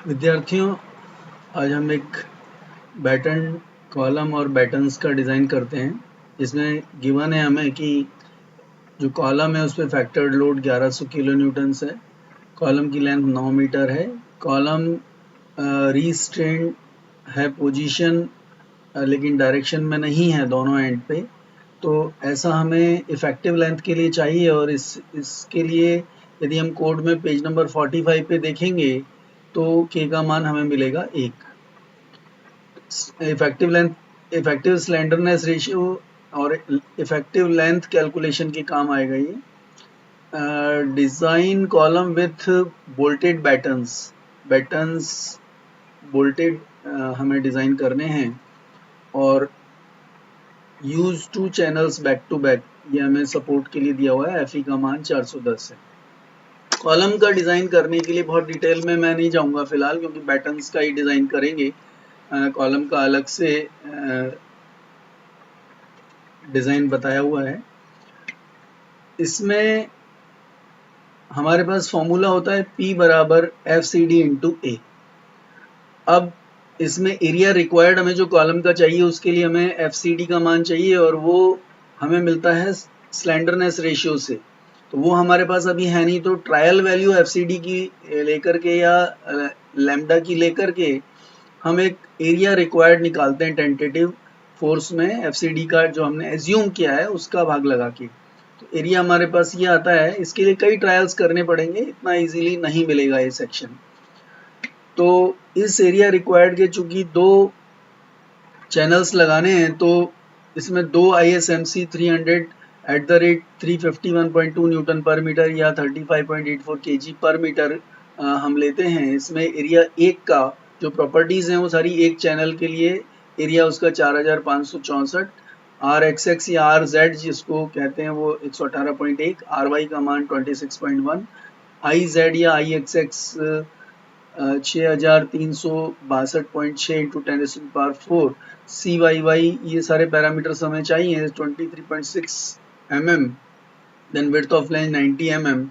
विद्यार्थियों, आज हम एक बैटन कॉलम और बैटन्स का डिज़ाइन करते हैं। इसमें गिवन है हमें कि जो कॉलम है उस पर फैक्टर्ड लोड 1100 किलो न्यूटन्स है। कॉलम की लेंथ 9 मीटर है। कॉलम रीस्ट्रेन है पोजीशन, लेकिन डायरेक्शन में नहीं है दोनों एंड पे। तो ऐसा हमें इफ़ेक्टिव लेंथ के लिए चाहिए, और इसके लिए यदि हम कोड में पेज नंबर 45 पे देखेंगे तो के का मान हमें मिलेगा 1। इफेक्टिव स्लेंडरनेस रेशियो और इफेक्टिव लेंथ कैलकुलेशन के काम आएगा ये। Design column with bolted battens bolted हमें डिज़ाइन करने हैं, और use 2 channels back to back, ये हमें सपोर्ट के लिए दिया हुआ है। एफई का मान 410 है। कॉलम का डिज़ाइन करने के लिए बहुत डिटेल में मैं नहीं जाऊंगा फिलहाल, क्योंकि बैटन्स का ही डिज़ाइन करेंगे। कॉलम का अलग से डिज़ाइन बताया हुआ है। इसमें हमारे पास फॉर्मूला होता है P बराबर FCD इंटू A। अब इसमें एरिया रिक्वायर्ड हमें जो कॉलम का चाहिए उसके लिए हमें FCD का मान चाहिए, और वो हमें मिलता है स्लेंडरनेस रेशियो से। तो वो हमारे पास अभी है नहीं, तो ट्रायल वैल्यू FCD की लेकर के या लैम्डा की लेकर के हम एक एरिया रिक्वायर्ड निकालते हैं टेंटेटिव फोर्स में। FCD का जो हमने एज्यूम किया है उसका भाग लगा के, तो एरिया हमारे पास ये आता है। इसके लिए कई ट्रायल्स करने पड़ेंगे, इतना इजीली नहीं मिलेगा ये सेक्शन। तो इस एरिया रिक्वायर्ड के चूंकि 2 चैनल्स लगाने हैं, तो इसमें 2 ISMC 300 @351.2 न्यूटन पर मीटर या 35.84 kg पर मीटर हम लेते हैं। इसमें एरिया 1 का जो प्रॉपर्टीज़ हैं वो सारी एक चैनल के लिए एरिया उसका 4564, RXX या RZ जिसको कहते हैं वो 118.1, RY का मान 26.1, IZ या IXX 6362.6 इंटू 10⁻⁴, CYY ये सारे पैरामीटर्स हमें चाहिए। 23.6 mm, then width of lens 90 mm,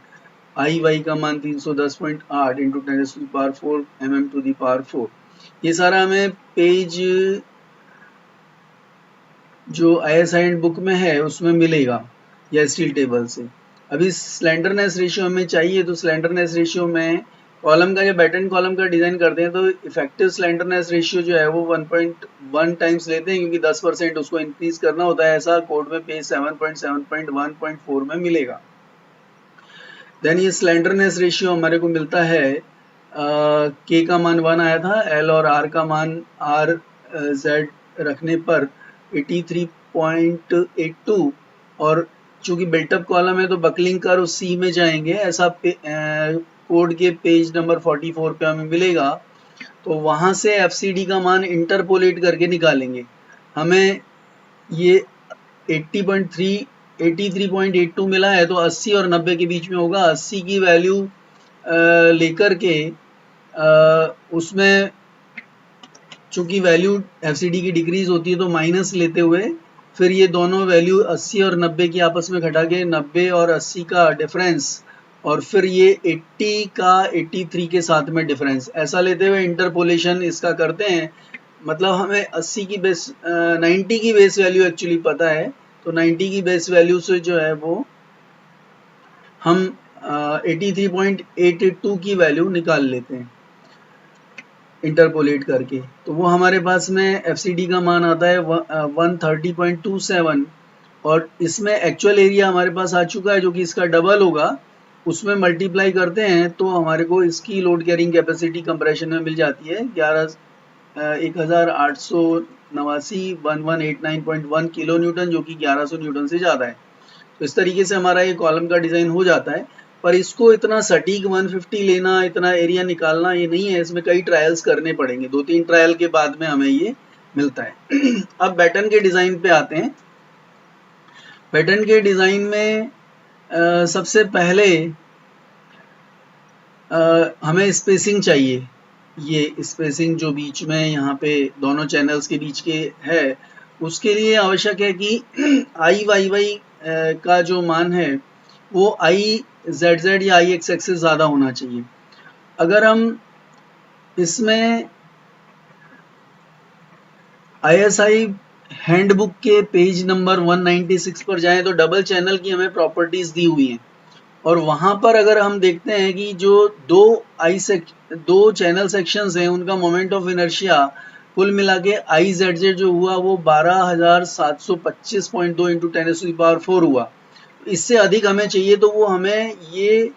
IY का मान 310.8 इंटू 10⁻⁴ mm⁴। ये सारा हमें पेज जो ISI बुक में है उसमें मिलेगा या स्टील टेबल से। अभी स्लेंडरनेस रेशियो हमें चाहिए, तो स्लेंडरनेस रेशियो में कॉलम का, जब बैटन कॉलम का डिज़ाइन करते हैं तो इफेक्टिव स्लेंडरनेस रेशियो जो है वो 1.1 टाइम्स लेते हैं, क्योंकि 10% उसको इंक्रीज करना होता है। ऐसा कोड में पेज 7.7.1.4 में मिलेगा। देन ये स्लेंडरनेस रेशियो हमारे को मिलता है, के का मान 1 आया था, एल और आर का मान RZ रखने पर 83.82, और चूंकि बिल्टअप कॉलम है तो बकलिंग कर्व सी में जाएंगे, ऐसा कोड के पेज नंबर 44 पे हमें मिलेगा। तो वहां से FCD का मान इंटरपोलेट करके निकालेंगे। हमें ये 83.82 मिला है, तो 80 और 90 के बीच में होगा। 80 की वैल्यू लेकर के उसमें चूंकि वैल्यू FCD की डिक्रीज होती है तो माइनस लेते हुए फिर ये दोनों वैल्यू 80 और 90 की आपस में घटा के 90 और 80 का डिफरेंस, और फिर ये 80 का 83 के साथ में डिफरेंस, ऐसा लेते हुए इंटरपोलेशन इसका करते हैं। मतलब हमें 80 की बेस 90 की बेस वैल्यू एक्चुअली पता है, तो 90 की बेस वैल्यू से जो है वो हम 83.82 की वैल्यू निकाल लेते हैं इंटरपोलेट करके। तो वो हमारे पास में FCD का मान आता है 130.27, और इसमें एक्चुअल एरिया हमारे पास आ चुका है जो कि इसका डबल होगा। उसमें मल्टीप्लाई करते हैं तो हमारे को इसकी लोड कैरिंग कैपेसिटी कंप्रेशन में मिल जाती है 1889.1 किलो न्यूटन, जो कि 1100 न्यूटन से ज़्यादा है। तो इस तरीके से हमारा ये कॉलम का डिज़ाइन हो जाता है। पर इसको इतना सटीक 150 लेना, इतना एरिया निकालना ये नहीं है, इसमें कई ट्रायल्स करने पड़ेंगे। 2-3 ट्रायल के बाद में हमें ये मिलता है। अब बैटन के डिज़ाइन पे आते हैं। बैटन के डिज़ाइन में सबसे पहले हमें स्पेसिंग चाहिए। ये स्पेसिंग जो बीच में यहाँ पे दोनों चैनल्स के बीच के है, उसके लिए आवश्यक है कि IYY का जो मान है वो IZZ या IXX से ज़्यादा होना चाहिए। अगर हम इसमें ISI हैंडबुक के पेज नंबर 196 पर जाएं तो डबल चैनल की हमें प्रॉपर्टीज दी हुई हैं, और वहां पर अगर हम देखते हैं कि जो दो चैनल सेक्शंस हैं उनका मोमेंट ऑफ इनर्शिया कुल मिला के IZZ जो हुआ वो 12,725.2 इंटू 10⁴ हुआ। इससे अधिक हमें चाहिए तो वो हमें ये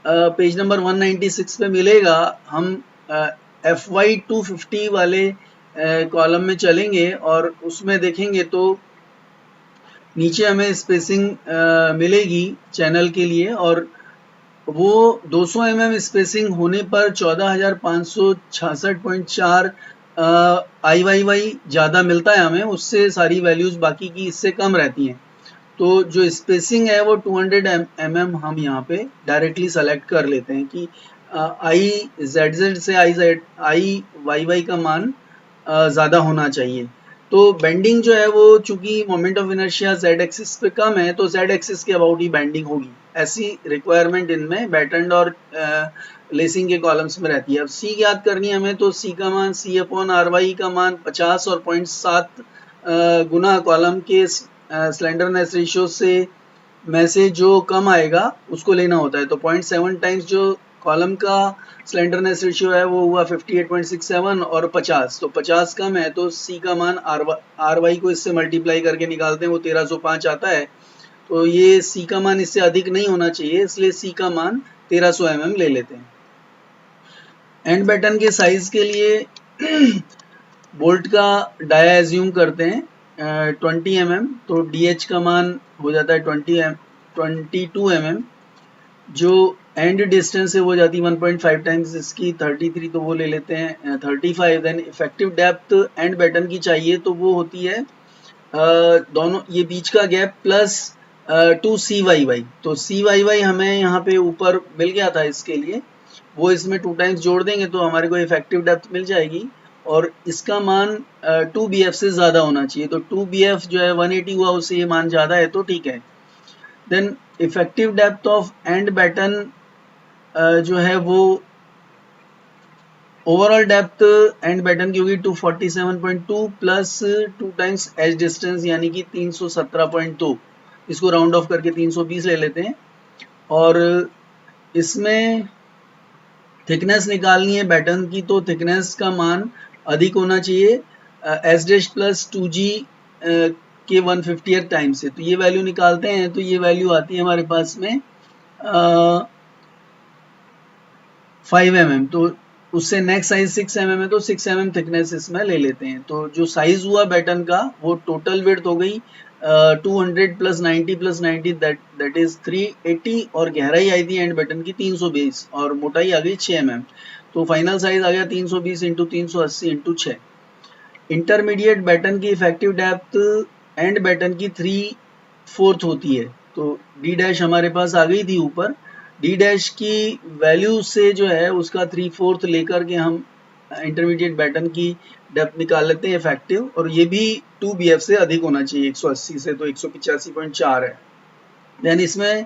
पेज नंबर 196 पे मिलेगा। हम FY 250 वाले कॉलम में चलेंगे और उसमें देखेंगे तो नीचे हमें स्पेसिंग मिलेगी चैनल के लिए, और वो 200 mm स्पेसिंग होने पर 14,566.4 IYY ज़्यादा मिलता है हमें, उससे सारी वैल्यूज़ बाकी की इससे कम रहती हैं। तो जो स्पेसिंग है वो 200 mm हम यहाँ पे डायरेक्टली सेलेक्ट कर लेते हैं कि IZZ से IYY का मान ज़्यादा होना चाहिए। तो बेंडिंग जो है वो चूंकि moment of inertia Z axis पे कम है तो Z एक्सिस के अबाउट ही बेंडिंग होगी, ऐसी रिक्वायरमेंट इनमें बैटन और लेसिंग के कॉलम्स में रहती है। अब C याद करनी है हमें, तो C का मान C/RY का मान 50 और 0.7 गुना कॉलम के स्लेंडरनेस रेशियो से में से जो कम आएगा उसको लेना होता है। तो 0.7 टाइम्स जो कॉलम का स्लेंडरनेस रेशियो है वो हुआ 58.67 और 50, तो 50 कम है तो C का मान RY को इससे मल्टीप्लाई करके निकालते हैं वो 1305 आता है। तो ये C का मान इससे अधिक नहीं होना चाहिए, इसलिए C का मान 1300 mm ले लेते हैं। एंड बैटन के साइज के लिए बोल्ट का डाया एज्यूम करते हैं 20 mm, तो DH का मान हो जाता है 22 mm। जो एंड डिस्टेंस है वो जाती है 1.5 टाइम्स इसकी 33, तो वो ले लेते हैं 35। Then effective depth and batten की चाहिए तो वो होती है दोनों ये बीच का गैप प्लस 2 CYY। तो CYY हमें यहाँ पे ऊपर मिल गया था, इसके लिए वो इसमें 2 टाइम्स जोड़ देंगे तो हमारे को इफेक्टिव डेप्थ मिल जाएगी, और इसका मान 2 BF से ज़्यादा होना चाहिए। तो 2 BF जो है 180 हुआ, उससे ये मान ज़्यादा है तो ठीक है। Then effective depth of and batten जो है वो ओवरऑल डेप्थ एंड बैटन की होगी 247.2 प्लस 2 टाइम्स एज डिस्टेंस यानी कि 317.2, इसको राउंड ऑफ करके 320 ले लेते हैं। और इसमें थिकनेस निकालनी है बैटन की, तो थिकनेस का मान अधिक होना चाहिए एस डैश प्लस 2G के 150th टाइम से। तो ये वैल्यू निकालते हैं तो ये वैल्यू आती है हमारे पास में 5 mm। तो उससे नेक्स्ट साइज 6 mm है तो 6 mm थिकनेस इसमें ले लेते हैं। तो जो साइज हुआ बैटन का वो टोटल विड्थ हो गई 200 प्लस 90 प्लस 90 दैट इज 380, और गहराई आई थी एंड बैटन की 320 और मोटाई आ गई 6 mm। तो फाइनल साइज आ गया 320 इंटू 380 इंटू 6। इंटरमीडिएट बैटन की इफेक्टिव डेप्थ एंड बैटन की 3/4 होती है, तो D डैश हमारे पास आ गई थी ऊपर। D डैश की वैल्यू से जो है उसका 3/4 लेकर के हम इंटरमीडिएट बैटन की डेप्थ निकाल लेते हैं इफेक्टिव, और ये भी 2 BF से अधिक होना चाहिए 180 से, तो 185.4 है। देन इसमें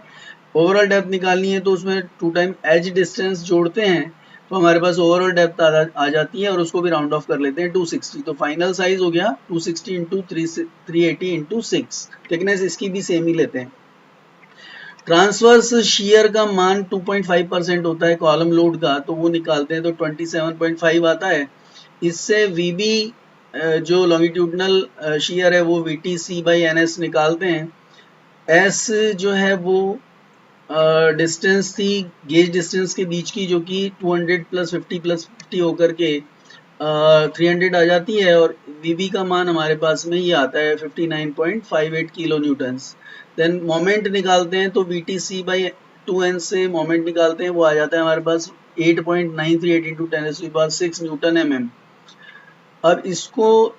ओवरऑल डेप्थ निकालनी है तो उसमें 2 टाइम एज डिस्टेंस जोड़ते हैं तो हमारे पास ओवरऑल डेप्थ आ जाती है, और उसको भी राउंड ऑफ कर लेते हैं 260। तो फाइनल साइज हो गया 260 इंटू 380 इंटू 6। थिकनेस इसकी भी सेम ही लेते हैं। ट्रांसवर्स शियर का मान 2.5% होता है कॉलम लोड का, तो वो निकालते हैं तो 27.5 आता है। इससे VB जो लॉन्गिट्यूडनल शियर है वो VTC/NS निकालते हैं। S जो है वो डिस्टेंस थी गेज डिस्टेंस के बीच की, जो कि 200 प्लस 50 होकर के 300 आ जाती है, और VB का मान हमारे पास में ये आता है 59.58 किलो न्यूटन्स। देन मोमेंट निकालते हैं तो VTC/2N से मोमेंट निकालते हैं, वो आ जाता है हमारे पास 8.938 इंटू 10⁶ न्यूटन mm। अब इसको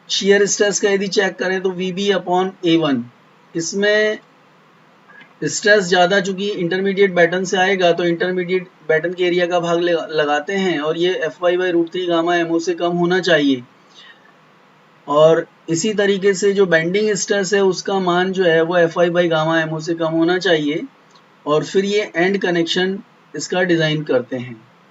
शियर स्ट्रेस का यदि चेक करें तो VB/A1, इसमें स्ट्रेस ज़्यादा चूंकि इंटरमीडिएट बैटन से आएगा तो इंटरमीडिएट बैटन के एरिया का भाग लगाते हैं, और ये FY/√3 गामा MO से कम होना चाहिए। और इसी तरीके से जो बेंडिंग स्ट्रेस है उसका मान जो है वो FY/गामा MO से कम होना चाहिए, और फिर ये एंड कनेक्शन इसका डिज़ाइन करते हैं।